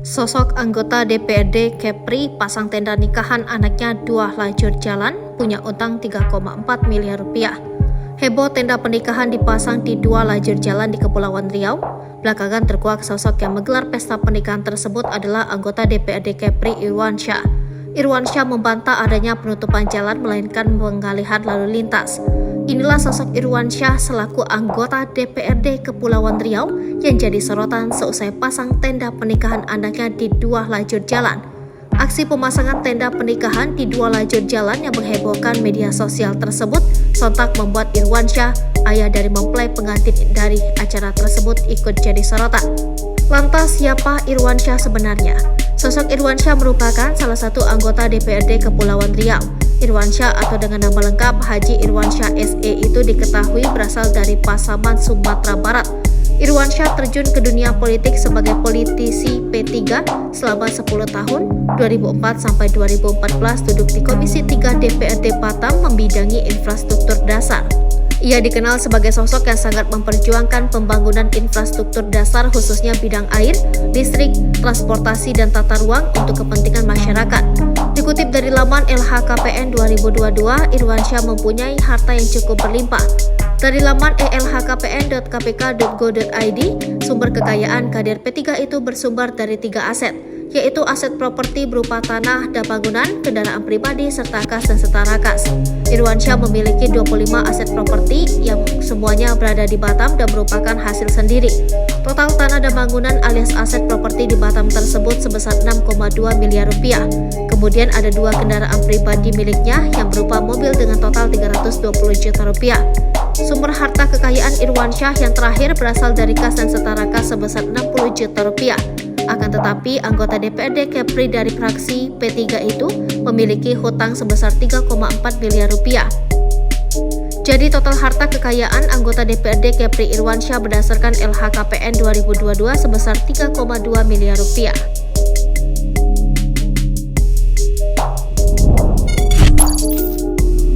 Sosok anggota DPRD Kepri pasang tenda nikahan anaknya 2 lajur jalan, punya utang 3,4 miliar rupiah. Heboh tenda pernikahan dipasang di 2 lajur jalan di Kepulauan Riau. Belakangan terkuak sosok yang menggelar pesta pernikahan tersebut adalah anggota DPRD Kepri Irwansyah. Irwansyah membantah adanya penutupan jalan melainkan pengalihan lalu lintas. Inilah sosok Irwansyah selaku anggota DPRD Kepulauan Riau yang jadi sorotan seusai pasang tenda pernikahan anaknya di 2 lajur jalan. Aksi pemasangan tenda pernikahan di 2 lajur jalan yang menghebohkan media sosial tersebut sontak membuat Irwansyah, ayah dari mempelai pengantin dari acara tersebut, ikut jadi sorotan. Lantas siapa Irwansyah sebenarnya? Sosok Irwansyah merupakan salah satu anggota DPRD Kepulauan Riau. Irwansyah atau dengan nama lengkap Haji Irwansyah SE itu diketahui berasal dari Pasaman, Sumatera Barat. Irwansyah terjun ke dunia politik sebagai politisi P3 selama 10 tahun, 2004 sampai 2014 duduk di Komisi 3 DPRD Batam membidangi infrastruktur dasar. Ia dikenal sebagai sosok yang sangat memperjuangkan pembangunan infrastruktur dasar khususnya bidang air, listrik, transportasi, dan tata ruang untuk kepentingan masyarakat. Dikutip dari laman LHKPN 2022, Irwansyah mempunyai harta yang cukup berlimpah. Dari laman elhkpn.kpk.go.id, sumber kekayaan kader P3 itu bersumber dari 3 aset, yaitu aset properti berupa tanah dan bangunan, kendaraan pribadi, serta kas dan setara kas. Irwansyah memiliki 25 aset properti yang semuanya berada di Batam dan merupakan hasil sendiri. Total tanah dan bangunan alias aset properti di Batam tersebut sebesar 6,2 miliar rupiah. Kemudian ada 2 kendaraan pribadi miliknya yang berupa mobil dengan total 320 juta rupiah. Sumber harta kekayaan Irwansyah yang terakhir berasal dari kas dan setara kas sebesar 60 juta rupiah. Akan tetapi, anggota DPRD Kepri dari fraksi P3 itu memiliki hutang sebesar 3,4 miliar rupiah. Jadi total harta kekayaan anggota DPRD Kepri Irwansyah berdasarkan LHKPN 2022 sebesar 3,2 miliar rupiah.